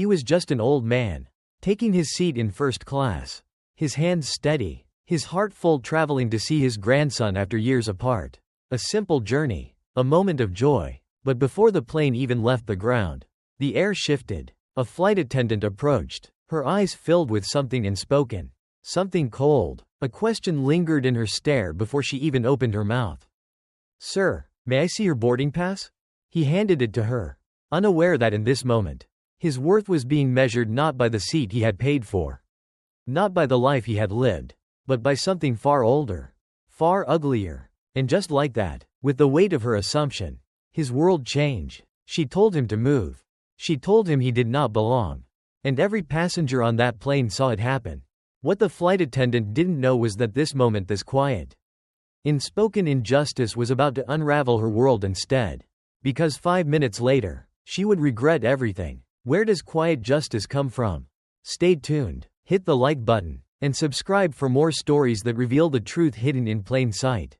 He was just an old man, taking his seat in first class, his hands steady, his heart full, traveling to see his grandson after years apart. A simple journey, a moment of joy. But before the plane even left the ground, the air shifted. A flight attendant approached, her eyes filled with something unspoken, something cold. A question lingered in her stare before she even opened her mouth. "Sir, may I see your boarding pass?" He handed it to her, unaware that in this moment, his worth was being measured not by the seat he had paid for, not by the life he had lived, but by something far older, far uglier. And just like that, with the weight of her assumption, his world changed. She told him to move. She told him he did not belong. And every passenger on that plane saw it happen. What the flight attendant didn't know was that this moment, this quiet, unspoken injustice was about to unravel her world instead. Because 5 minutes later, she would regret everything. Where does quiet justice come from? Stay tuned, hit the like button, and subscribe for more stories that reveal the truth hidden in plain sight.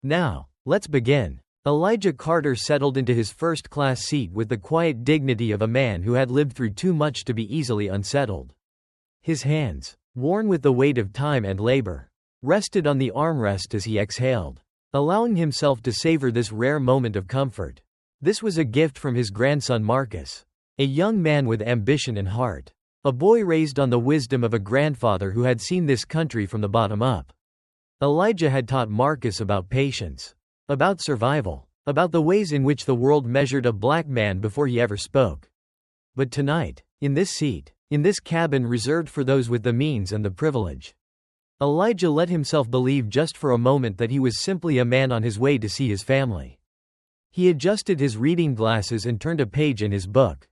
Now, let's begin. Elijah Carter settled into his first-class seat with the quiet dignity of a man who had lived through too much to be easily unsettled. His hands, worn with the weight of time and labor, rested on the armrest as he exhaled, allowing himself to savor this rare moment of comfort. This was a gift from his grandson Marcus, a young man with ambition and heart, a boy raised on the wisdom of a grandfather who had seen this country from the bottom up. Elijah had taught Marcus about patience, about survival, about the ways in which the world measured a black man before he ever spoke. But tonight, in this seat, in this cabin reserved for those with the means and the privilege, Elijah let himself believe just for a moment that he was simply a man on his way to see his family. He adjusted his reading glasses and turned a page in his book,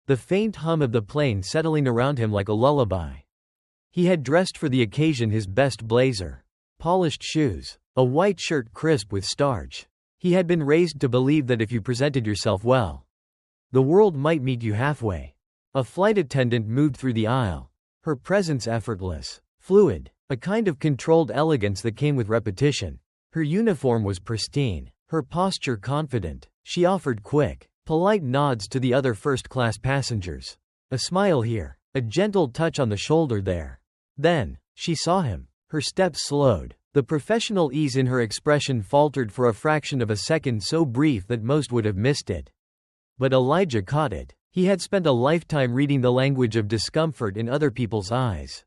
the faint hum of the plane settling around him like a lullaby. He had dressed for the occasion, his best blazer, polished shoes, a white shirt crisp with starch. He had been raised to believe that if you presented yourself well, the world might meet you halfway. A flight attendant moved through the aisle, her presence effortless, fluid, a kind of controlled elegance that came with repetition. Her uniform was pristine, her posture confident. She offered quick, polite nods to the other first-class passengers. A smile here, a gentle touch on the shoulder there. Then, she saw him. Her steps slowed. The professional ease in her expression faltered for a fraction of a second, so brief that most would have missed it. But Elijah caught it. He had spent a lifetime reading the language of discomfort in other people's eyes.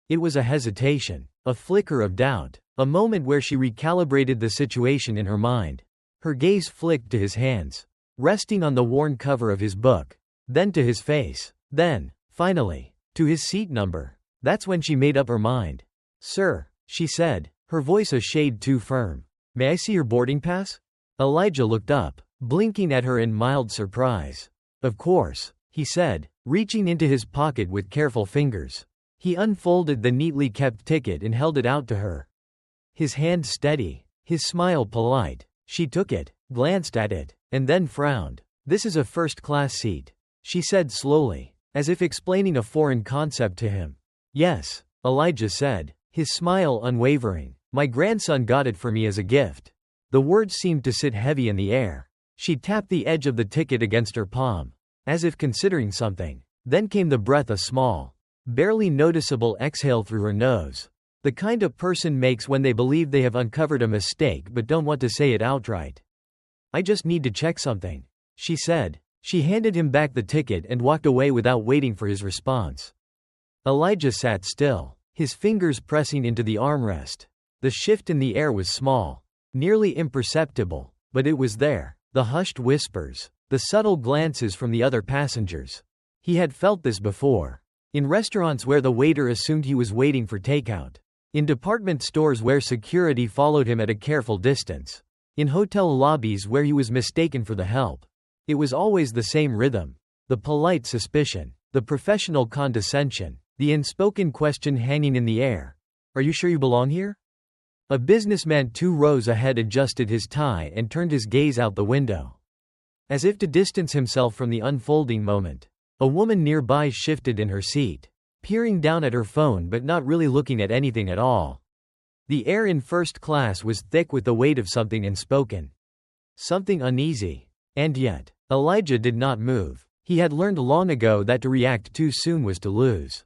It was a hesitation, a flicker of doubt, a moment where she recalibrated the situation in her mind. Her gaze flicked to his hands, resting on the worn cover of his book, then to his face, then, finally, to his seat number. That's when she made up her mind. "Sir," she said, her voice a shade too firm. "May I see your boarding pass?" Elijah looked up, blinking at her in mild surprise. "Of course," he said, reaching into his pocket with careful fingers. He unfolded the neatly kept ticket and held it out to her. His hand steady, his smile polite. She took it, glanced at it, and then frowned. "This is a first-class seat," she said slowly, as if explaining a foreign concept to him. "Yes," Elijah said, his smile unwavering. "My grandson got it for me as a gift." The words seemed to sit heavy in the air. She tapped the edge of the ticket against her palm, as if considering something. Then came the breath, a small, barely noticeable exhale through her nose. The kind a person makes when they believe they have uncovered a mistake but don't want to say it outright. "I just need to check something," she said. She handed him back the ticket and walked away without waiting for his response. Elijah sat still, his fingers pressing into the armrest. The shift in the air was small, nearly imperceptible, but it was there. The hushed whispers, the subtle glances from the other passengers. He had felt this before. In restaurants where the waiter assumed he was waiting for takeout. In department stores where security followed him at a careful distance. In hotel lobbies where he was mistaken for the help. It was always the same rhythm. The polite suspicion, the professional condescension, the unspoken question hanging in the air. "Are you sure you belong here?" A businessman 2 rows ahead adjusted his tie and turned his gaze out the window, as if to distance himself from the unfolding moment. A woman nearby shifted in her seat, peering down at her phone but not really looking at anything at all. The air in first class was thick with the weight of something unspoken, something uneasy. And yet, Elijah did not move. He had learned long ago that to react too soon was to lose.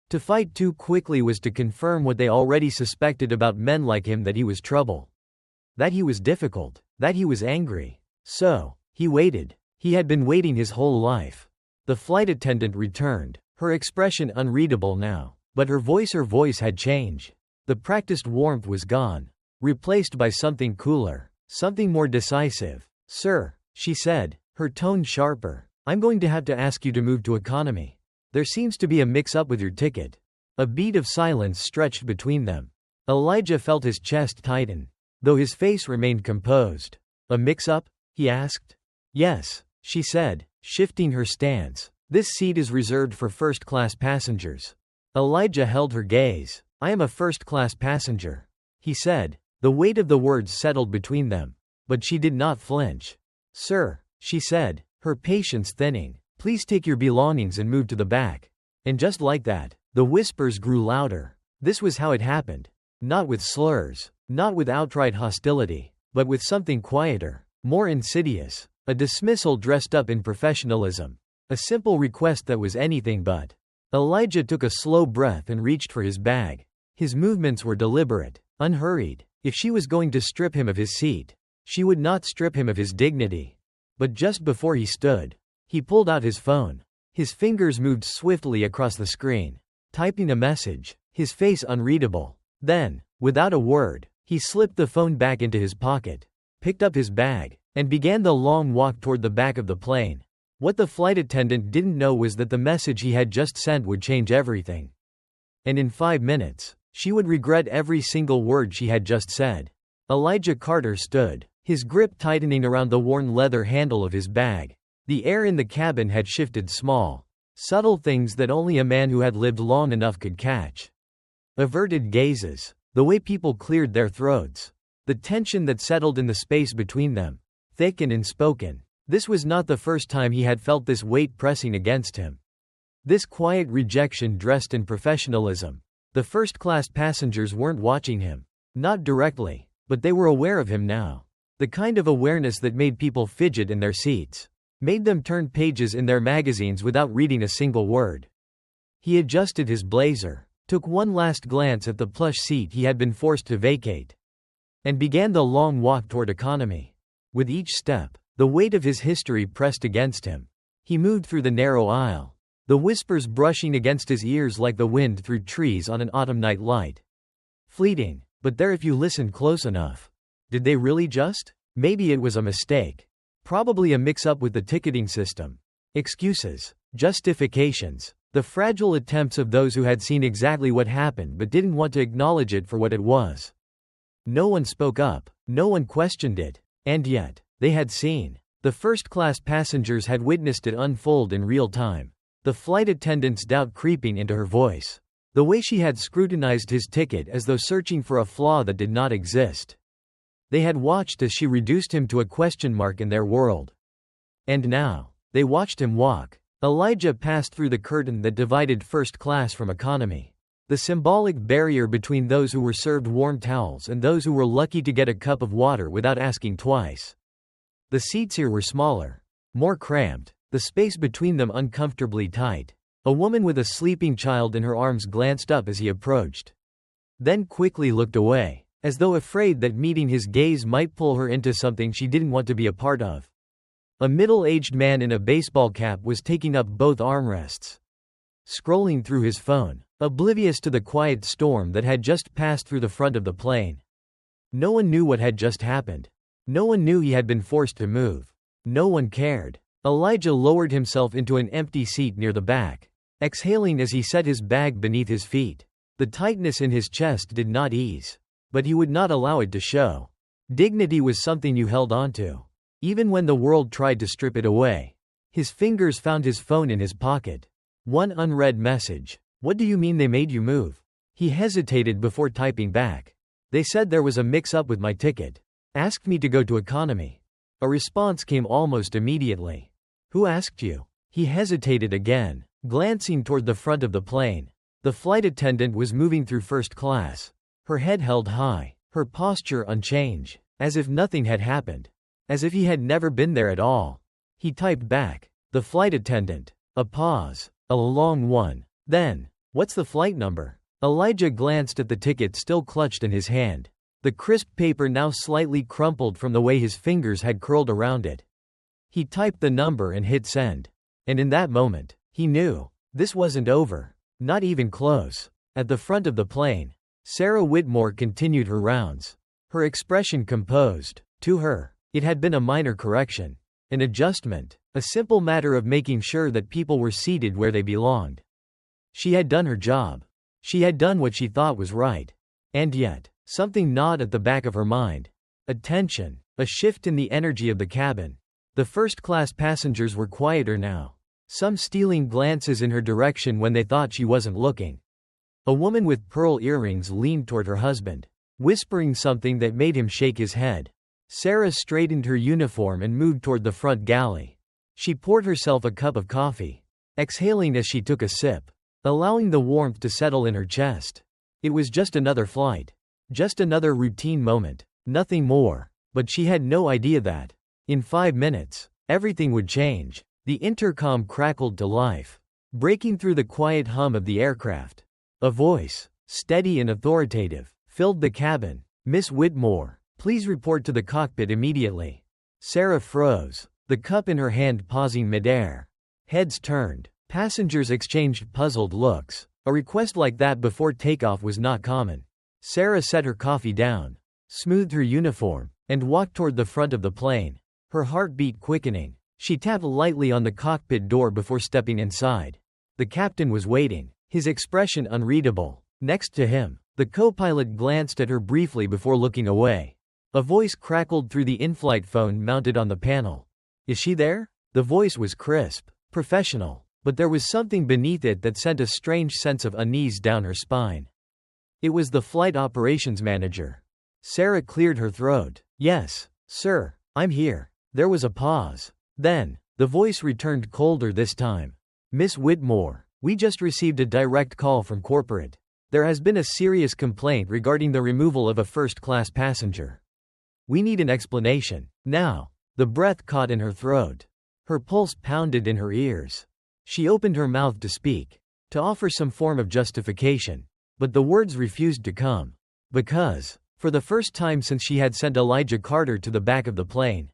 To fight too quickly was to confirm what they already suspected about men like him, that he was trouble. That he was difficult. That he was angry. So, he waited. He had been waiting his whole life. The flight attendant returned, her expression unreadable now, but her voice had changed. The practiced warmth was gone, replaced by something cooler, something more decisive. "Sir," she said, her tone sharper, "I'm going to have to ask you to move to economy. There seems to be a mix-up with your ticket." A beat of silence stretched between them. Elijah felt his chest tighten, though his face remained composed. "A mix-up?" he asked. "Yes," she said, shifting her stance. "This seat is reserved for first-class passengers." Elijah held her gaze. "I am a first-class passenger," he said. The weight of the words settled between them, but she did not flinch. "Sir," she said, her patience thinning, "please take your belongings and move to the back." And just like that, the whispers grew louder. This was how it happened. Not with slurs, not with outright hostility, but with something quieter, more insidious. A dismissal dressed up in professionalism. A simple request that was anything but. Elijah took a slow breath and reached for his bag. His movements were deliberate, unhurried. If she was going to strip him of his seat, she would not strip him of his dignity. But just before he stood, he pulled out his phone. His fingers moved swiftly across the screen, typing a message, his face unreadable. Then, without a word, he slipped the phone back into his pocket, picked up his bag, and began the long walk toward the back of the plane. What the flight attendant didn't know was that the message he had just sent would change everything. And in 5 minutes, she would regret every single word she had just said. Elijah Carter stood, his grip tightening around the worn leather handle of his bag. The air in the cabin had shifted, small, subtle things that only a man who had lived long enough could catch. Averted gazes, the way people cleared their throats, the tension that settled in the space between them, thick and unspoken. This was not the first time he had felt this weight pressing against him. This quiet rejection dressed in professionalism. The first-class passengers weren't watching him. Not directly, but they were aware of him now. The kind of awareness that made people fidget in their seats. Made them turn pages in their magazines without reading a single word. He adjusted his blazer, took one last glance at the plush seat he had been forced to vacate, and began the long walk toward economy. With each step, the weight of his history pressed against him. He moved through the narrow aisle, the whispers brushing against his ears like the wind through trees on an autumn night light. Fleeting, but there if you listened close enough. Did they really just? Maybe it was a mistake. Probably a mix-up with the ticketing system. Excuses, justifications, the fragile attempts of those who had seen exactly what happened but didn't want to acknowledge it for what it was. No one spoke up, no one questioned it. And yet, they had seen. The first-class passengers had witnessed it unfold in real time. The flight attendant's doubt creeping into her voice. The way she had scrutinized his ticket as though searching for a flaw that did not exist. They had watched as she reduced him to a question mark in their world. And now, they watched him walk. Elijah passed through the curtain that divided first class from economy. The symbolic barrier between those who were served warm towels and those who were lucky to get a cup of water without asking twice. The seats here were smaller, more cramped, the space between them uncomfortably tight. A woman with a sleeping child in her arms glanced up as he approached, then quickly looked away, as though afraid that meeting his gaze might pull her into something she didn't want to be a part of. A middle-aged man in a baseball cap was taking up both armrests, scrolling through his phone, oblivious to the quiet storm that had just passed through the front of the plane. No one knew what had just happened. No one knew he had been forced to move. No one cared. Elijah lowered himself into an empty seat near the back, exhaling as he set his bag beneath his feet. The tightness in his chest did not ease, but he would not allow it to show. Dignity was something you held onto, even when the world tried to strip it away. His fingers found his phone in his pocket. One unread message. "What do you mean they made you move?" He hesitated before typing back. "They said there was a mix-up with my ticket. Asked me to go to economy." A response came almost immediately. "Who asked you?" He hesitated again, glancing toward the front of the plane. The flight attendant was moving through first class, her head held high, her posture unchanged, as if nothing had happened, as if he had never been there at all. He typed back, The flight attendant. A pause. A long one. Then, "What's the flight number?" Elijah glanced at the ticket still clutched in his hand. The crisp paper now slightly crumpled from the way his fingers had curled around it. He typed the number and hit send. And in that moment, he knew. This wasn't over. Not even close. At the front of the plane, Sarah Whitmore continued her rounds. Her expression composed. To her, it had been a minor correction. An adjustment. A simple matter of making sure that people were seated where they belonged. She had done her job. She had done what she thought was right. And yet, something gnawed at the back of her mind. A tension. A shift in the energy of the cabin. The first-class passengers were quieter now. Some stealing glances in her direction when they thought she wasn't looking. A woman with pearl earrings leaned toward her husband, whispering something that made him shake his head. Sarah straightened her uniform and moved toward the front galley. She poured herself a cup of coffee, exhaling as she took a sip, allowing the warmth to settle in her chest. It was just another flight. Just another routine moment. Nothing more. But she had no idea that, in 5 minutes, everything would change. The intercom crackled to life, breaking through the quiet hum of the aircraft. A voice, steady and authoritative, filled the cabin. "Miss Whitmore, please report to the cockpit immediately." Sarah froze, the cup in her hand pausing midair. Heads turned. Passengers exchanged puzzled looks. A request like that before takeoff was not common. Sarah set her coffee down, smoothed her uniform, and walked toward the front of the plane, her heartbeat quickening. She tapped lightly on the cockpit door before stepping inside. The captain was waiting, his expression unreadable. Next to him, the co-pilot glanced at her briefly before looking away. A voice crackled through the in-flight phone mounted on the panel. "Is she there?" The voice was crisp, professional, but there was something beneath it that sent a strange sense of unease down her spine. It was the flight operations manager. Sarah cleared her throat. "Yes, sir, I'm here." There was a pause. Then, the voice returned colder this time. "Miss Whitmore, we just received a direct call from corporate. There has been a serious complaint regarding the removal of a first-class passenger. We need an explanation. Now." The breath caught in her throat. Her pulse pounded in her ears. She opened her mouth to speak, to offer some form of justification. But the words refused to come. Because, for the first time since she had sent Elijah Carter to the back of the plane,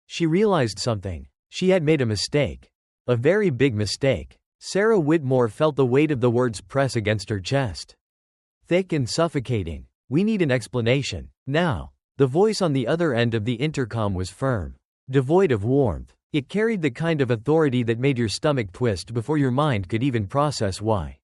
she realized something. She had made a mistake. A very big mistake. Sarah Whitmore felt the weight of the words press against her chest. Thick and suffocating. "We need an explanation. Now." The voice on the other end of the intercom was firm, devoid of warmth. It carried the kind of authority that made your stomach twist before your mind could even process why.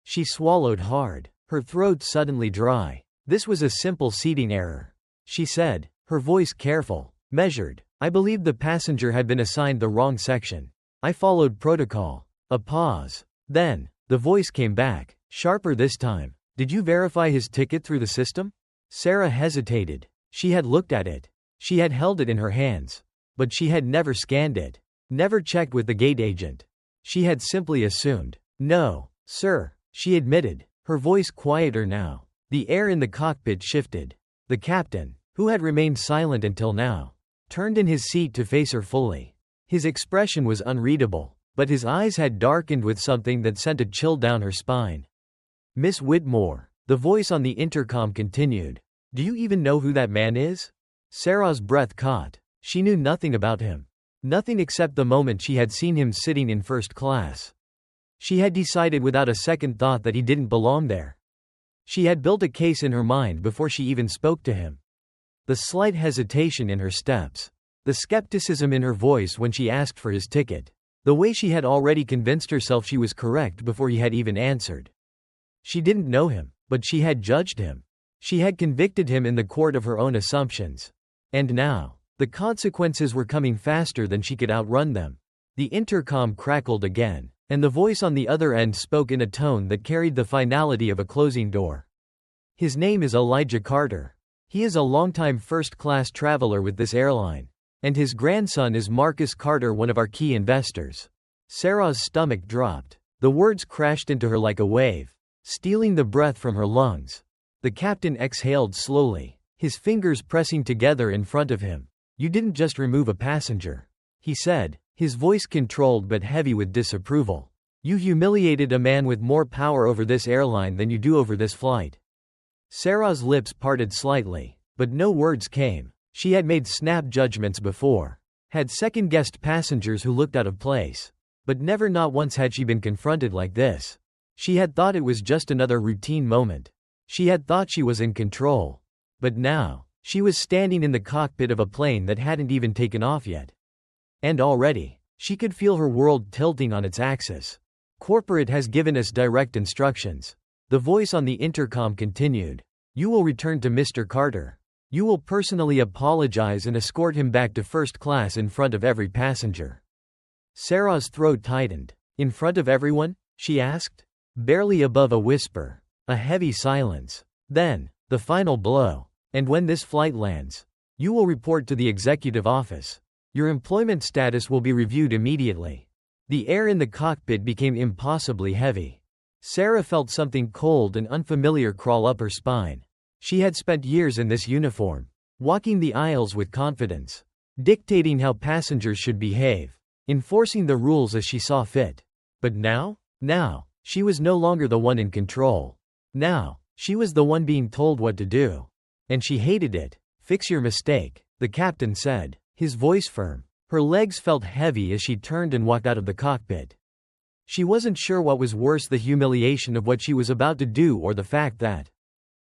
She swallowed hard, her throat suddenly dry. "This was a simple seating error," she said, her voice careful, measured. "I believed the passenger had been assigned the wrong section. I followed protocol." A pause. Then, the voice came back, sharper this time. "Did you verify his ticket through the system?" Sarah hesitated. She had looked at it. She had held it in her hands. But she had never scanned it. Never checked with the gate agent. She had simply assumed. "No, sir," she admitted, her voice quieter now. The air in the cockpit shifted. The captain, who had remained silent until now, turned in his seat to face her fully. His expression was unreadable, but his eyes had darkened with something that sent a chill down her spine. "Miss Whitmore," the voice on the intercom continued, "do you even know who that man is?" Sarah's breath caught. She knew nothing about him. Nothing except the moment she had seen him sitting in first class. She had decided without a second thought that he didn't belong there. She had built a case in her mind before she even spoke to him. The slight hesitation in her steps. The skepticism in her voice when she asked for his ticket. The way she had already convinced herself she was correct before he had even answered. She didn't know him, but she had judged him. She had convicted him in the court of her own assumptions. And now, the consequences were coming faster than she could outrun them. The intercom crackled again, and the voice on the other end spoke in a tone that carried the finality of a closing door. "His name is Elijah Carter. He is a longtime first-class traveler with this airline. And his grandson is Marcus Carter, one of our key investors." Sarah's stomach dropped. The words crashed into her like a wave, stealing the breath from her lungs. The captain exhaled slowly, his fingers pressing together in front of him. "You didn't just remove a passenger," he said, his voice controlled but heavy with disapproval. "You humiliated a man with more power over this airline than you do over this flight." Sarah's lips parted slightly, but no words came. She had made snap judgments before, had second-guessed passengers who looked out of place, but never, not once, had she been confronted like this. She had thought it was just another routine moment. She had thought she was in control. But now, she was standing in the cockpit of a plane that hadn't even taken off yet. And already, she could feel her world tilting on its axis. "Corporate has given us direct instructions." The voice on the intercom continued. "You will return to Mr. Carter. You will personally apologize and escort him back to first class in front of every passenger." Sarah's throat tightened. "In front of everyone?" she asked. Barely above a whisper. A heavy silence. Then, the final blow. "And when this flight lands, you will report to the executive office. Your employment status will be reviewed immediately." The air in the cockpit became impossibly heavy. Sarah felt something cold and unfamiliar crawl up her spine. She had spent years in this uniform, walking the aisles with confidence, dictating how passengers should behave, enforcing the rules as she saw fit. But now, she was no longer the one in control. Now, she was the one being told what to do. And she hated it. "Fix your mistake," the captain said, his voice firm. Her legs felt heavy as she turned and walked out of the cockpit. She wasn't sure what was worse, the humiliation of what she was about to do or the fact that,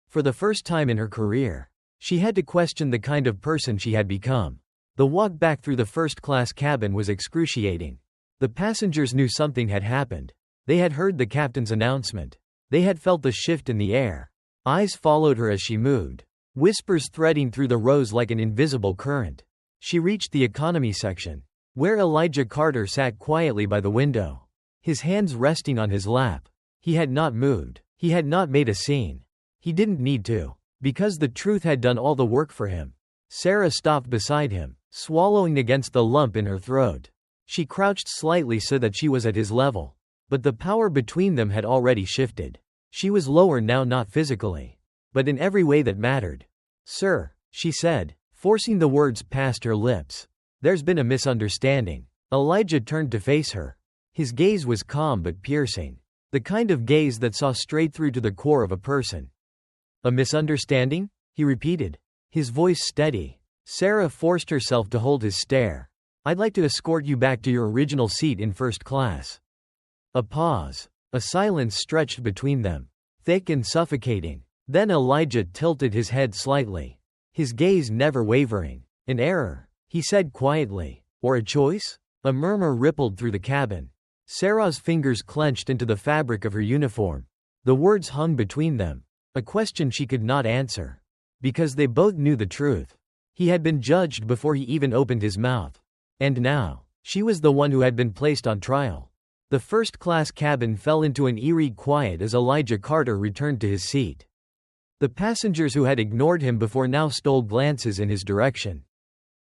for the first time in her career, she had to question the kind of person she had become. The walk back through the first-class cabin was excruciating. The passengers knew something had happened. They had heard the captain's announcement. They had felt the shift in the air. Eyes followed her as she moved, whispers threading through the rows like an invisible current. She reached the economy section, where Elijah Carter sat quietly by the window, his hands resting on his lap. He had not moved. He had not made a scene. He didn't need to, because the truth had done all the work for him. Sarah stopped beside him, swallowing against the lump in her throat. She crouched slightly so that she was at his level. But the power between them had already shifted. She was lower now, not physically, but in every way that mattered. "Sir," she said, forcing the words past her lips. "There's been a misunderstanding." Elijah turned to face her. His gaze was calm but piercing. The kind of gaze that saw straight through to the core of a person. "A misunderstanding?" he repeated, his voice steady. Sarah forced herself to hold his stare. "I'd like to escort you back to your original seat in first class." A pause. A silence stretched between them, thick and suffocating. Then Elijah tilted his head slightly, his gaze never wavering. "An error," he said quietly. "Or a choice?" A murmur rippled through the cabin. Sarah's fingers clenched into the fabric of her uniform. The words hung between them. A question she could not answer. Because they both knew the truth. He had been judged before he even opened his mouth. And now, she was the one who had been placed on trial. The first-class cabin fell into an eerie quiet as Elijah Carter returned to his seat. The passengers who had ignored him before now stole glances in his direction,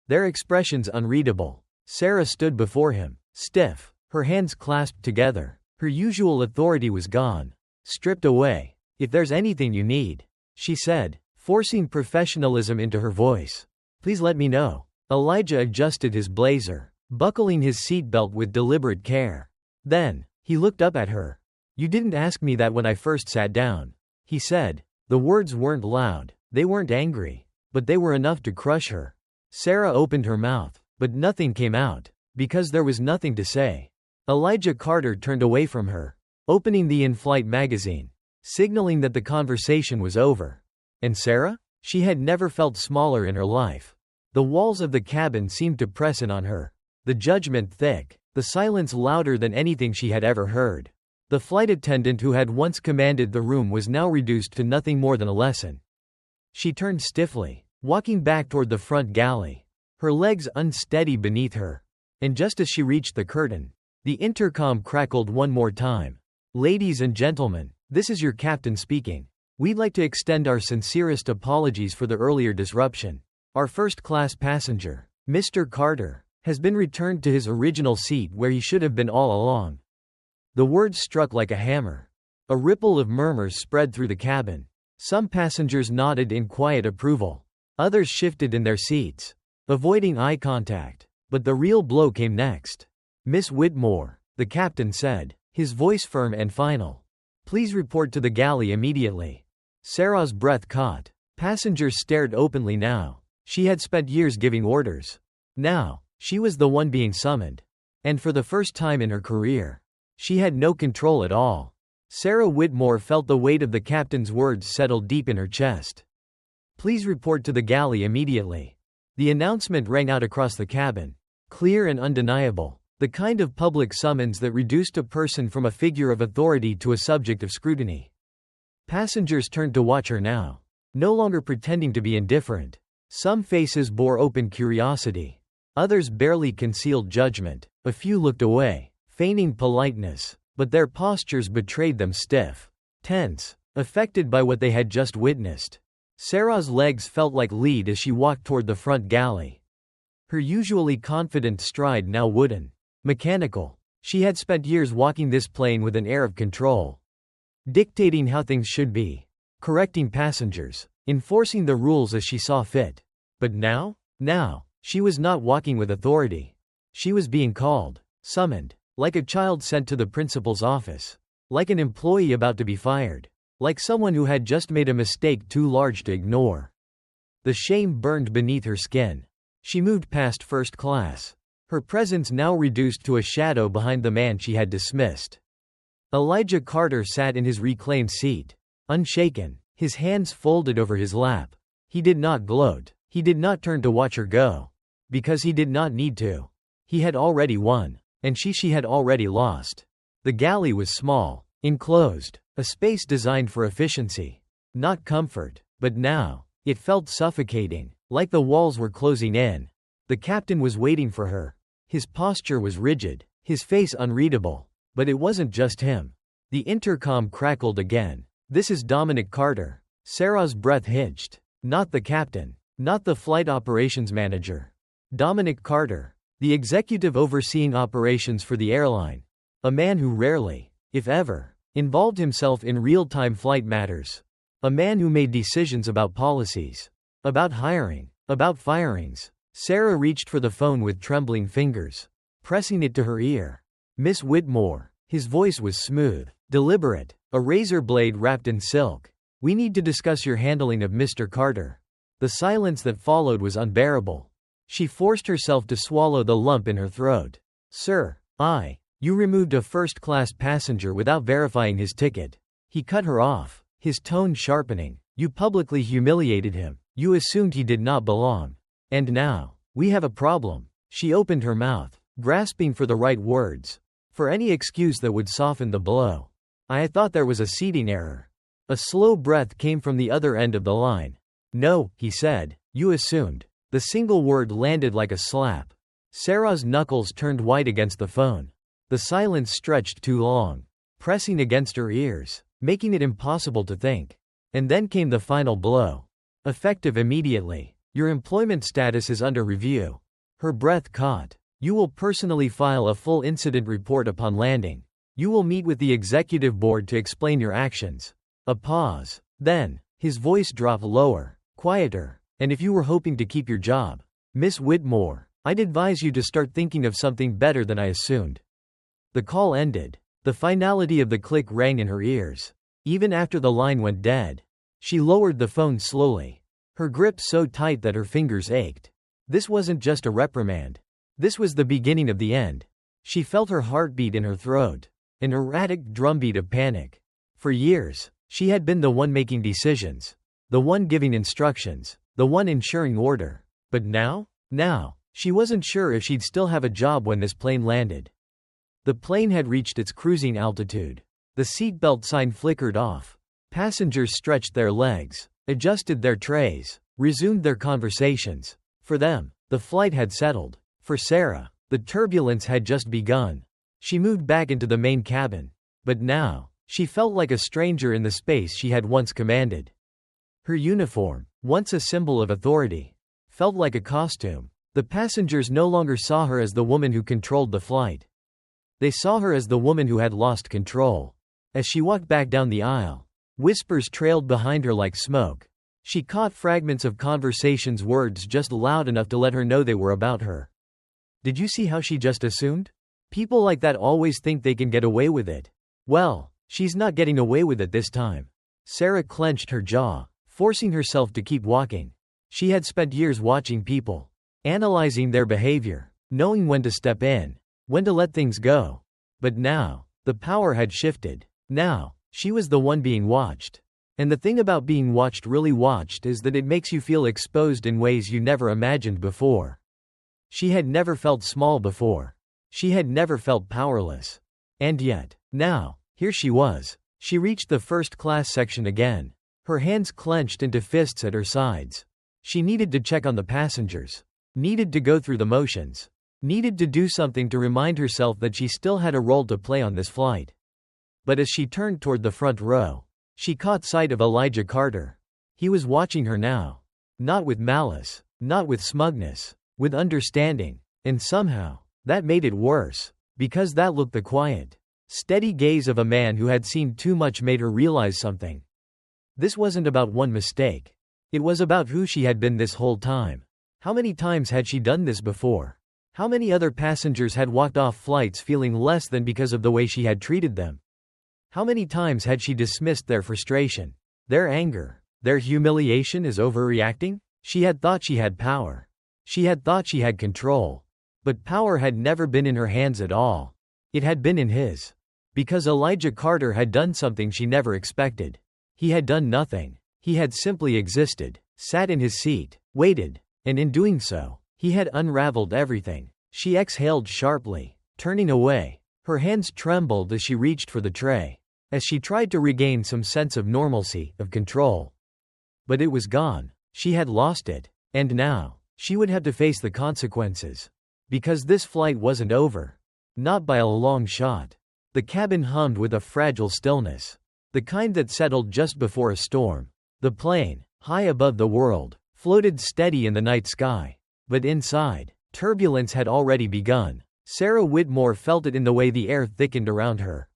their expressions unreadable. Sarah stood before him, stiff, her hands clasped together. Her usual authority was gone, stripped away. "If there's anything you need," she said, forcing professionalism into her voice, "please let me know." Elijah adjusted his blazer, buckling his seatbelt with deliberate care. Then, he looked up at her. "You didn't ask me that when I first sat down," he said. The words weren't loud, they weren't angry, but they were enough to crush her. Sarah opened her mouth, but nothing came out, because there was nothing to say. Elijah Carter turned away from her, opening the in-flight magazine, signaling that the conversation was over. And Sarah? She had never felt smaller in her life. The walls of the cabin seemed to press in on her, the judgment thick, the silence louder than anything she had ever heard. The flight attendant who had once commanded the room was now reduced to nothing more than a lesson. She turned stiffly, walking back toward the front galley, her legs unsteady beneath her. And just as she reached the curtain, the intercom crackled one more time. "Ladies and gentlemen, this is your captain speaking. We'd like to extend our sincerest apologies for the earlier disruption. Our first-class passenger, Mr. Carter, has been returned to his original seat where he should have been all along." The words struck like a hammer. A ripple of murmurs spread through the cabin. Some passengers nodded in quiet approval. Others shifted in their seats, avoiding eye contact. But the real blow came next. Miss Whitmore, the captain said, his voice firm and final. Please report to the galley immediately. Sarah's breath caught. Passengers stared openly now. She had spent years giving orders. Now, she was the one being summoned. And for the first time in her career, she had no control at all. Sarah Whitmore felt the weight of the captain's words settle deep in her chest. Please report to the galley immediately. The announcement rang out across the cabin. Clear and undeniable. The kind of public summons that reduced a person from a figure of authority to a subject of scrutiny. Passengers turned to watch her now, no longer pretending to be indifferent. Some faces bore open curiosity. Others barely concealed judgment. A few looked away, feigning politeness, but their postures betrayed them stiff, tense, affected by what they had just witnessed. Sarah's legs felt like lead as she walked toward the front galley. Her usually confident stride now wooden, mechanical. She had spent years walking this plane with an air of control, dictating how things should be, correcting passengers, enforcing the rules as she saw fit. But now, she was not walking with authority. She was being called, summoned, like a child sent to the principal's office, like an employee about to be fired, like someone who had just made a mistake too large to ignore. The shame burned beneath her skin. She moved past first class, her presence now reduced to a shadow behind the man she had dismissed. Elijah Carter sat in his reclaimed seat, unshaken, his hands folded over his lap. He did not gloat. He did not turn to watch her go. Because he did not need to. He had already won, and she had already lost. The galley was small, enclosed, a space designed for efficiency, not comfort, but now, it felt suffocating, like the walls were closing in. The captain was waiting for her. His posture was rigid, his face unreadable. But it wasn't just him. The intercom crackled again. This is Dominic Carter. Sarah's breath hitched. Not the captain. Not the flight operations manager. Dominic Carter, the executive overseeing operations for the airline. A man who rarely, if ever, involved himself in real-time flight matters. A man who made decisions about policies, about hiring, about firings. Sarah reached for the phone with trembling fingers, pressing it to her ear. Miss Whitmore. His voice was smooth, deliberate, a razor blade wrapped in silk. We need to discuss your handling of Mr. Carter. The silence that followed was unbearable. She forced herself to swallow the lump in her throat. Sir, you removed a first-class passenger without verifying his ticket. He cut her off, his tone sharpening. You publicly humiliated him. You assumed he did not belong. And now, we have a problem. She opened her mouth, grasping for the right words, for any excuse that would soften the blow. I thought there was a seating error. A slow breath came from the other end of the line. No, he said, you assumed. The single word landed like a slap. Sarah's knuckles turned white against the phone. The silence stretched too long, pressing against her ears, making it impossible to think. And then came the final blow. Effective immediately. Your employment status is under review. Her breath caught. You will personally file a full incident report upon landing. You will meet with the executive board to explain your actions. A pause. Then, his voice dropped lower, quieter. And if you were hoping to keep your job, Miss Whitmore, I'd advise you to start thinking of something better than I assumed. The call ended. The finality of the click rang in her ears. Even after the line went dead, she lowered the phone slowly, her grip so tight that her fingers ached. This wasn't just a reprimand. This was the beginning of the end. She felt her heartbeat in her throat, an erratic drumbeat of panic. For years, she had been the one making decisions, the one giving instructions, the one ensuring order. But now, she wasn't sure if she'd still have a job when this plane landed. The plane had reached its cruising altitude. The seatbelt sign flickered off. Passengers stretched their legs, adjusted their trays, resumed their conversations. For them, the flight had settled. For Sarah, the turbulence had just begun. She moved back into the main cabin. But now, she felt like a stranger in the space she had once commanded. Her uniform, once a symbol of authority, felt like a costume. The passengers no longer saw her as the woman who controlled the flight. They saw her as the woman who had lost control. As she walked back down the aisle, whispers trailed behind her like smoke. She caught fragments of conversations, words just loud enough to let her know they were about her. Did you see how she just assumed? People like that always think they can get away with it. Well, she's not getting away with it this time. Sarah clenched her jaw, forcing herself to keep walking. She had spent years watching people, analyzing their behavior, knowing when to step in, when to let things go. But now, the power had shifted. Now, she was the one being watched. And the thing about being really watched is that it makes you feel exposed in ways you never imagined before. She had never felt small before. She had never felt powerless. And yet, now, here she was. She reached the first-class section again, her hands clenched into fists at her sides. She needed to check on the passengers, needed to go through the motions, needed to do something to remind herself that she still had a role to play on this flight. But as she turned toward the front row, she caught sight of Elijah Carter. He was watching her now. Not with malice, not with smugness, with understanding. And somehow, that made it worse, because that look, the quiet, steady gaze of a man who had seen too much, made her realize something. This wasn't about one mistake. It was about who she had been this whole time. How many times had she done this before? How many other passengers had walked off flights feeling less than because of the way she had treated them? How many times had she dismissed their frustration, their anger, their humiliation as overreacting? She had thought she had power. She had thought she had control. But power had never been in her hands at all. It had been in his. Because Elijah Carter had done something she never expected. He had done nothing. He had simply existed, sat in his seat, waited, and in doing so, he had unraveled everything. She exhaled sharply, turning away. Her hands trembled as she reached for the tray, as she tried to regain some sense of normalcy, of control. But it was gone. She had lost it. And now, she would have to face the consequences. Because this flight wasn't over. Not by a long shot. The cabin hummed with a fragile stillness. The kind that settled just before a storm. The plane, high above the world, floated steady in the night sky. But inside, turbulence had already begun. Sarah Whitmore felt it in the way the air thickened around her.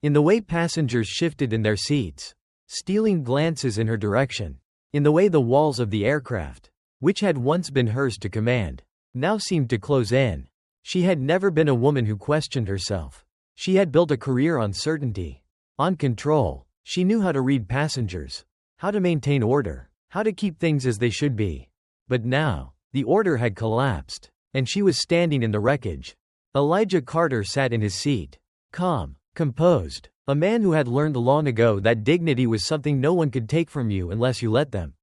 In the way passengers shifted in their seats, stealing glances in her direction. In the way the walls of the aircraft, which had once been hers to command, now seemed to close in. She had never been a woman who questioned herself. She had built a career on certainty, on control. She knew how to read passengers, how to maintain order, how to keep things as they should be. But now, the order had collapsed, and she was standing in the wreckage. Elijah Carter sat in his seat, calm, composed, a man who had learned long ago that dignity was something no one could take from you unless you let them.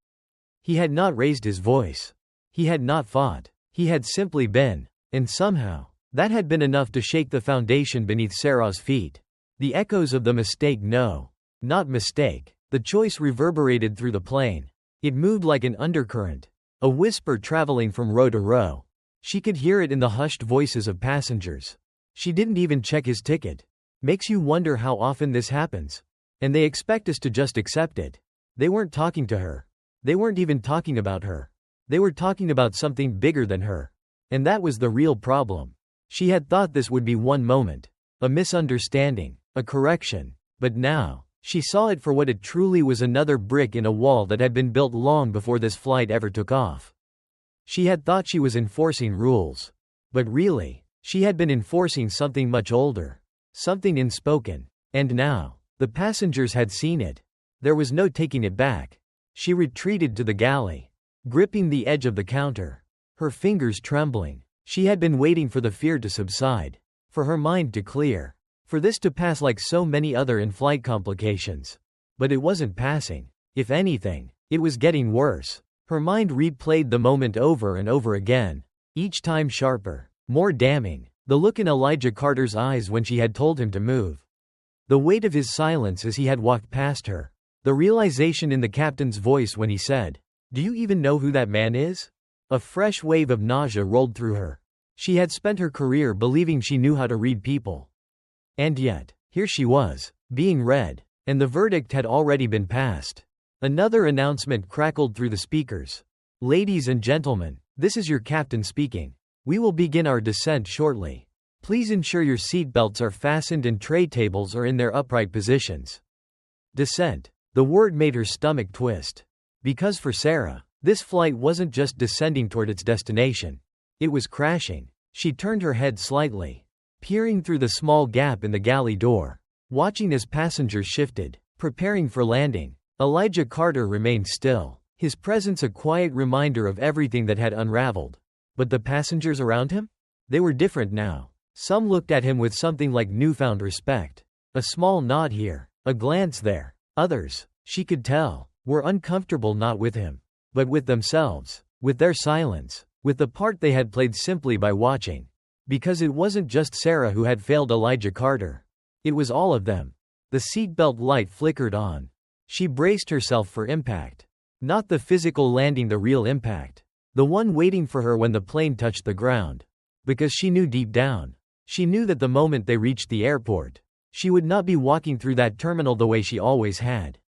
He had not raised his voice. He had not fought. He had simply been. And somehow, that had been enough to shake the foundation beneath Sarah's feet. The echoes of the mistake, no, not mistake. The choice reverberated through the plane. It moved like an undercurrent, a whisper traveling from row to row. She could hear it in the hushed voices of passengers. She didn't even check his ticket. Makes you wonder how often this happens. And they expect us to just accept it. They weren't talking to her. They weren't even talking about her. They were talking about something bigger than her. And that was the real problem. She had thought this would be one moment, a misunderstanding, a correction. But now, she saw it for what it truly was, another brick in a wall that had been built long before this flight ever took off. She had thought she was enforcing rules. But really, she had been enforcing something much older. Something unspoken. And now, the passengers had seen it. There was no taking it back. She retreated to the galley, gripping the edge of the counter, her fingers trembling. She had been waiting for the fear to subside, for her mind to clear, for this to pass like so many other in-flight complications. But it wasn't passing. If anything, it was getting worse. Her mind replayed the moment over and over again, each time sharper, more damning. The look in Elijah Carter's eyes when she had told him to move. The weight of his silence as he had walked past her. The realization in the captain's voice when he said, "Do you even know who that man is?" A fresh wave of nausea rolled through her. She had spent her career believing she knew how to read people. And yet, here she was, being read, and the verdict had already been passed. Another announcement crackled through the speakers. "Ladies and gentlemen, this is your captain speaking. We will begin our descent shortly. Please ensure your seatbelts are fastened and tray tables are in their upright positions." Descent. The word made her stomach twist. Because for Sarah, this flight wasn't just descending toward its destination. It was crashing. She turned her head slightly, peering through the small gap in the galley door, watching as passengers shifted, preparing for landing. Elijah Carter remained still, his presence a quiet reminder of everything that had unraveled. But the passengers around him? They were different now. Some looked at him with something like newfound respect. A small nod here, a glance there. Others, she could tell, were uncomfortable not with him, but with themselves, with their silence, with the part they had played simply by watching. Because it wasn't just Sarah who had failed Elijah Carter. It was all of them. The seatbelt light flickered on. She braced herself for impact. Not the physical landing, the real impact. The one waiting for her when the plane touched the ground. Because she knew deep down. She knew that the moment they reached the airport, she would not be walking through that terminal the way she always had.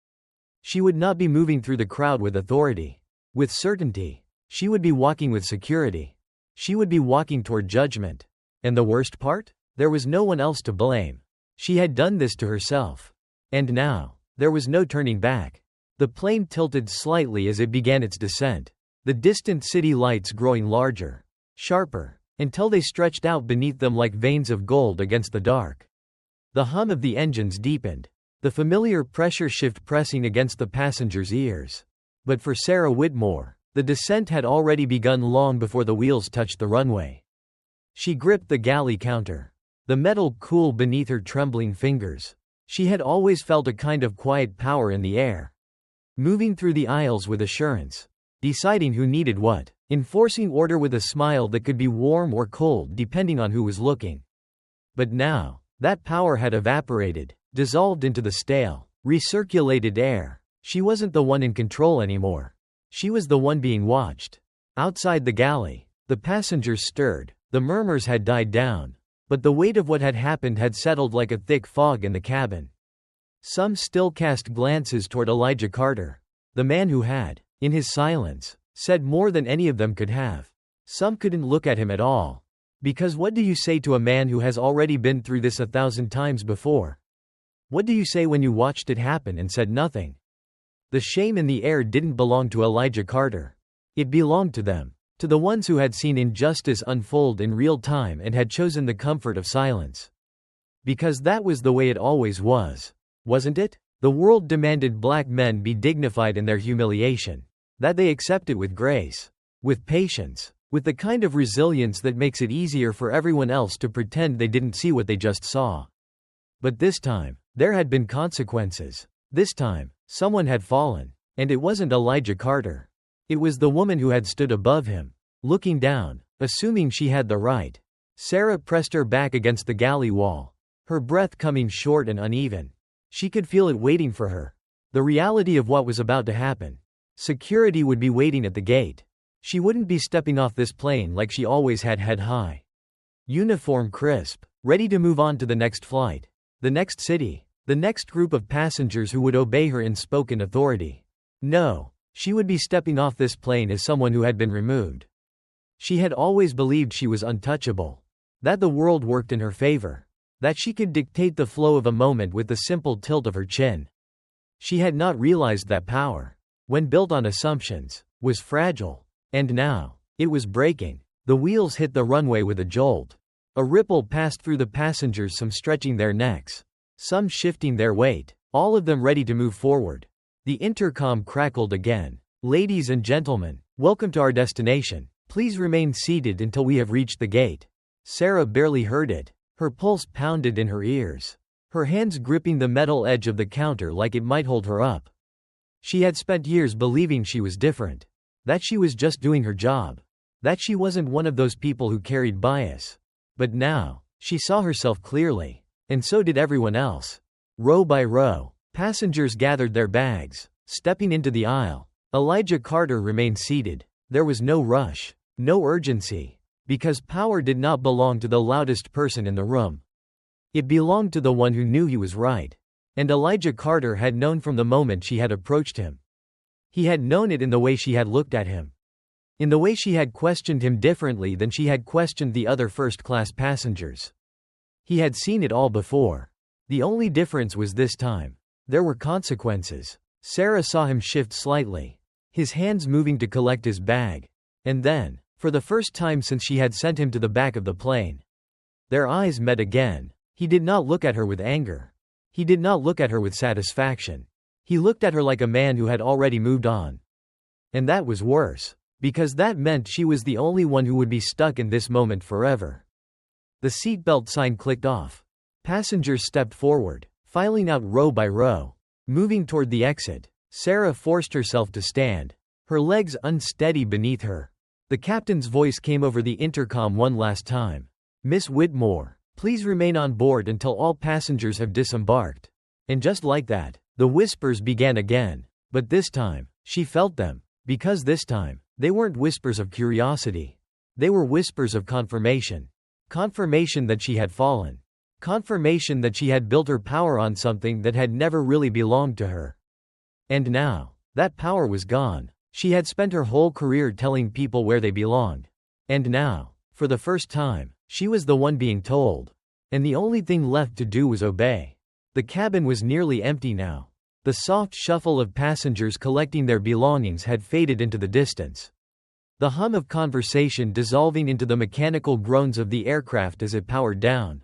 She would not be moving through the crowd with authority, with certainty. She would be walking with security. She would be walking toward judgment. And the worst part? There was no one else to blame. She had done this to herself. And now, there was no turning back. The plane tilted slightly as it began its descent, the distant city lights growing larger, sharper, until they stretched out beneath them like veins of gold against the dark. The hum of the engines deepened, the familiar pressure shift pressing against the passengers' ears. But for Sarah Whitmore, the descent had already begun long before the wheels touched the runway. She gripped the galley counter, the metal cool beneath her trembling fingers. She had always felt a kind of quiet power in the air. Moving through the aisles with assurance, deciding who needed what, enforcing order with a smile that could be warm or cold depending on who was looking. But now, that power had evaporated, dissolved into the stale, recirculated air. She wasn't the one in control anymore. She was the one being watched. Outside the galley, the passengers stirred, the murmurs had died down, but the weight of what had happened had settled like a thick fog in the cabin. Some still cast glances toward Elijah Carter, the man who had, in his silence, said more than any of them could have. Some couldn't look at him at all. Because what do you say to a man who has already been through this 1,000 times before? What do you say when you watched it happen and said nothing? The shame in the air didn't belong to Elijah Carter. It belonged to them, to the ones who had seen injustice unfold in real time and had chosen the comfort of silence. Because that was the way it always was, wasn't it? The world demanded black men be dignified in their humiliation, that they accept it with grace, with patience, with the kind of resilience that makes it easier for everyone else to pretend they didn't see what they just saw. But this time, there had been consequences. This time, someone had fallen, and it wasn't Elijah Carter. It was the woman who had stood above him, looking down, assuming she had the right. Sarah pressed her back against the galley wall, her breath coming short and uneven. She could feel it waiting for her. The reality of what was about to happen. Security would be waiting at the gate. She wouldn't be stepping off this plane like she always had, head high. Uniform crisp, ready to move on to the next flight, the next city, the next group of passengers who would obey her in spoken authority. No, she would be stepping off this plane as someone who had been removed. She had always believed she was untouchable, that the world worked in her favor, that she could dictate the flow of a moment with the simple tilt of her chin. She had not realized that power, when built on assumptions, was fragile. And now, it was breaking. The wheels hit the runway with a jolt. A ripple passed through the passengers, some stretching their necks, some shifting their weight, all of them ready to move forward. The intercom crackled again. "Ladies and gentlemen, welcome to our destination. Please remain seated until we have reached the gate." Sarah barely heard it. Her pulse pounded in her ears, her hands gripping the metal edge of the counter like it might hold her up. She had spent years believing she was different, that she was just doing her job, that she wasn't one of those people who carried bias. But now, she saw herself clearly, and so did everyone else. Row by row, passengers gathered their bags, stepping into the aisle. Elijah Carter remained seated. There was no rush, no urgency, because power did not belong to the loudest person in the room. It belonged to the one who knew he was right. And Elijah Carter had known from the moment she had approached him. He had known it in the way she had looked at him, in the way she had questioned him differently than she had questioned the other first-class passengers. He had seen it all before. The only difference was this time, there were consequences. Sarah saw him shift slightly, his hands moving to collect his bag. And then, for the first time since she had sent him to the back of the plane, Their eyes met again. He did not look at her with anger. He did not look at her with satisfaction. He looked at her like a man who had already moved on. And that was worse, because that meant she was the only one who would be stuck in this moment forever. The seatbelt sign clicked off. Passengers stepped forward, filing out row by row. Moving toward the exit, Sarah forced herself to stand, her legs unsteady beneath her. The captain's voice came over the intercom one last time. "Miss Whitmore, please remain on board until all passengers have disembarked." And just like that, the whispers began again. But this time, she felt them, because this time, they weren't whispers of curiosity. They were whispers of confirmation. Confirmation that she had fallen. Confirmation that she had built her power on something that had never really belonged to her. And now, that power was gone. She had spent her whole career telling people where they belonged. And now, for the first time, she was the one being told. And the only thing left to do was obey. The cabin was nearly empty now. The soft shuffle of passengers collecting their belongings had faded into the distance. The hum of conversation dissolving into the mechanical groans of the aircraft as it powered down.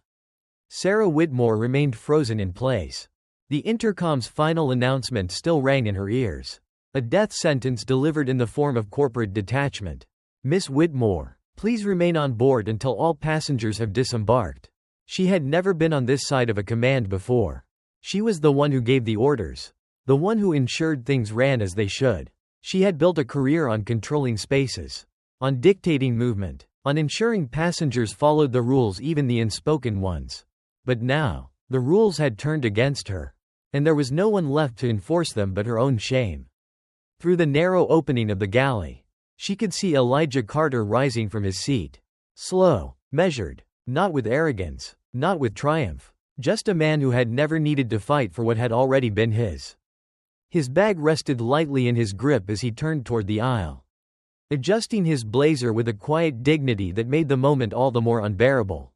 Sarah Whitmore remained frozen in place. The intercom's final announcement still rang in her ears. A death sentence delivered in the form of corporate detachment. "Miss Whitmore, please remain on board until all passengers have disembarked." She had never been on this side of a command before. She was the one who gave the orders. The one who ensured things ran as they should. She had built a career on controlling spaces. On dictating movement. On ensuring passengers followed the rules, even the unspoken ones. But now, the rules had turned against her. And there was no one left to enforce them but her own shame. Through the narrow opening of the galley, she could see Elijah Carter rising from his seat. Slow, measured, not with arrogance, not with triumph. Just a man who had never needed to fight for what had already been his. His bag rested lightly in his grip as he turned toward the aisle. Adjusting his blazer with a quiet dignity that made the moment all the more unbearable.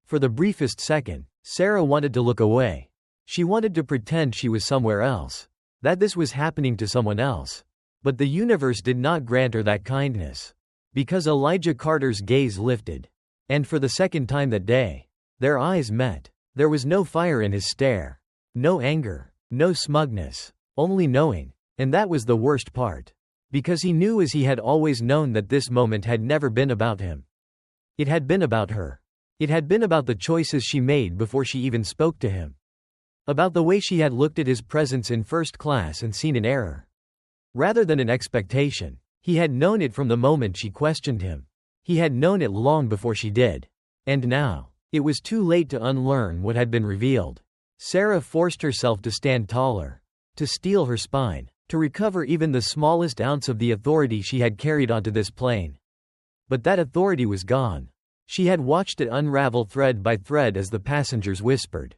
For the briefest second, Sarah wanted to look away. She wanted to pretend she was somewhere else. That this was happening to someone else. But the universe did not grant her that kindness. Because Elijah Carter's gaze lifted. And for the second time that day, their eyes met. There was no fire in his stare. No anger. No smugness. Only knowing. And that was the worst part. Because he knew, as he had always known, that this moment had never been about him. It had been about her. It had been about the choices she made before she even spoke to him. About the way she had looked at his presence in first class and seen an error. Rather than an expectation. He had known it from the moment she questioned him. He had known it long before she did. And now, it was too late to unlearn what had been revealed. Sarah forced herself to stand taller. To steel her spine. To recover even the smallest ounce of the authority she had carried onto this plane. But that authority was gone. She had watched it unravel thread by thread as the passengers whispered.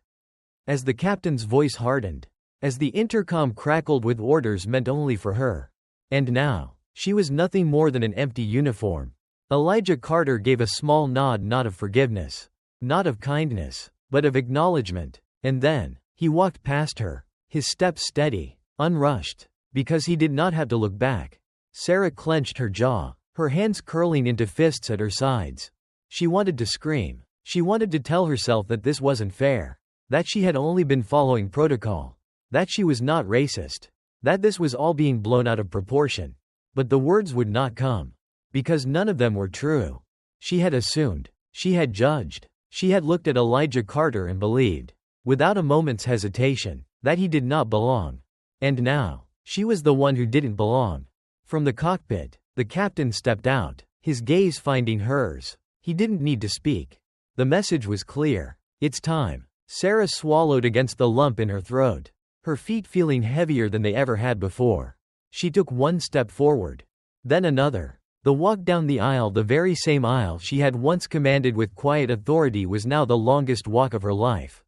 As the captain's voice hardened. As the intercom crackled with orders meant only for her. And now, she was nothing more than an empty uniform. Elijah Carter gave a small nod, not of forgiveness. Not of kindness, but of acknowledgement. And then, he walked past her. His step steady, unrushed. Because he did not have to look back. Sarah clenched her jaw, her hands curling into fists at her sides. She wanted to scream. She wanted to tell herself that this wasn't fair. That she had only been following protocol. That she was not racist. That this was all being blown out of proportion. But the words would not come. Because none of them were true. She had assumed. She had judged. She had looked at Elijah Carter and believed, without a moment's hesitation, that he did not belong. And now, she was the one who didn't belong. From the cockpit, the captain stepped out, his gaze finding hers. He didn't need to speak. The message was clear. It's time. Sarah swallowed against the lump in her throat, her feet feeling heavier than they ever had before. She took one step forward. Then another. The walk down the aisle, the very same aisle she had once commanded with quiet authority, was now the longest walk of her life.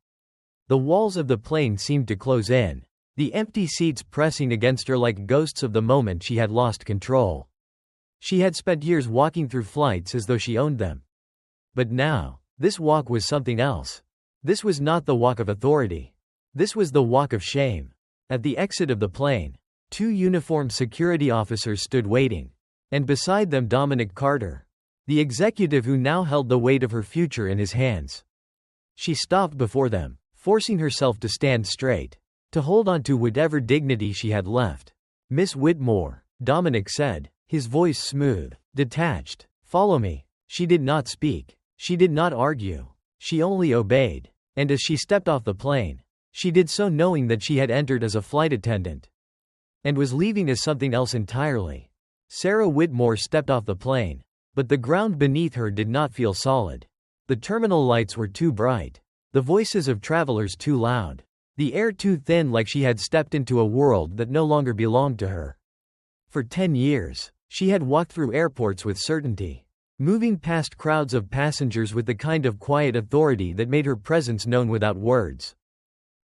The walls of the plane seemed to close in. The empty seats pressing against her like ghosts of the moment she had lost control. She had spent years walking through flights as though she owned them. But now, this walk was something else. This was not the walk of authority. This was the walk of shame. At the exit of the plane, 2 uniformed security officers stood waiting. And beside them Dominic Carter. the executive who now held the weight of her future in his hands. She stopped before them, forcing herself to stand straight, to hold on to whatever dignity she had left. "Miss Whitmore," Dominic said, his voice smooth, detached. "Follow me." She did not speak. She did not argue. She only obeyed. And as she stepped off the plane, she did so knowing that she had entered as a flight attendant and was leaving as something else entirely. Sarah Whitmore stepped off the plane, but the ground beneath her did not feel solid. The terminal lights were too bright, the voices of travelers too loud, the air too thin, like she had stepped into a world that no longer belonged to her. For 10 years, she had walked through airports with certainty, moving past crowds of passengers with the kind of quiet authority that made her presence known without words.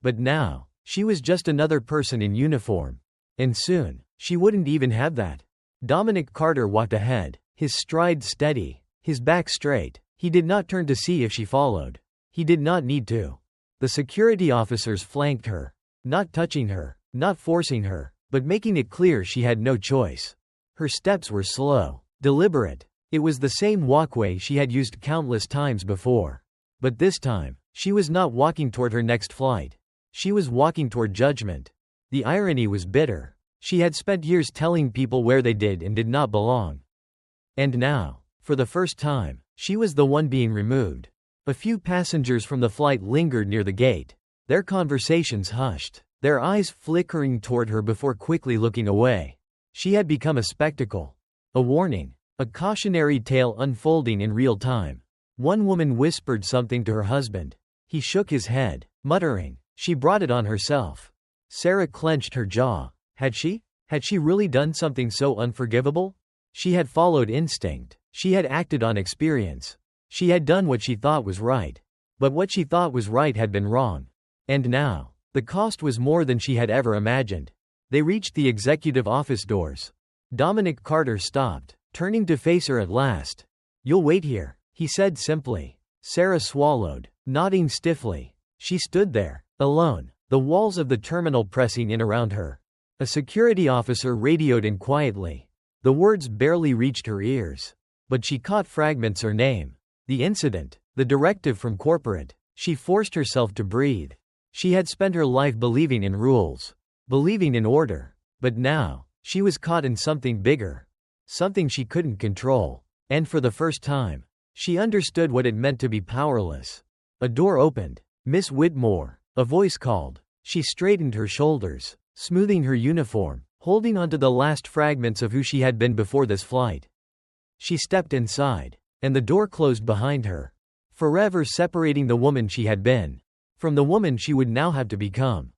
But now, she was just another person in uniform. And soon, she wouldn't even have that. Dominic Carter walked ahead, his stride steady, his back straight. He did not turn to see if she followed. He did not need to. The security officers flanked her, not touching her, not forcing her, but making it clear she had no choice. Her steps were slow, deliberate. It was the same walkway she had used countless times before. But this time, she was not walking toward her next flight. She was walking toward judgment. The irony was bitter. She had spent years telling people where they did and did not belong. And now, for the first time, she was the one being removed. A few passengers from the flight lingered near the gate, their conversations hushed, their eyes flickering toward her before quickly looking away. She had become a spectacle, a warning, a cautionary tale unfolding in real time. One woman whispered something to her husband. He shook his head, muttering, "She brought it on herself." Sarah clenched her jaw. Had she? Had she really done something so unforgivable? She had followed instinct. She had acted on experience. She had done what she thought was right. But what she thought was right had been wrong. And now, the cost was more than she had ever imagined. They reached the executive office doors. Dominic Carter stopped, turning to face her at last. "You'll wait here," he said simply. Sarah swallowed, nodding stiffly. She stood there, alone, the walls of the terminal pressing in around her. A security officer radioed in quietly. The words barely reached her ears. But she caught fragments: her name, the incident, the directive from corporate. She forced herself to breathe. She had spent her life believing in rules, believing in order. But now, she was caught in something bigger. Something she couldn't control. And for the first time, she understood what it meant to be powerless. A door opened. "Miss Whitmore," a voice called. She straightened her shoulders, smoothing her uniform, holding onto the last fragments of who she had been before this flight. She stepped inside, and the door closed behind her, forever separating the woman she had been from the woman she would now have to become.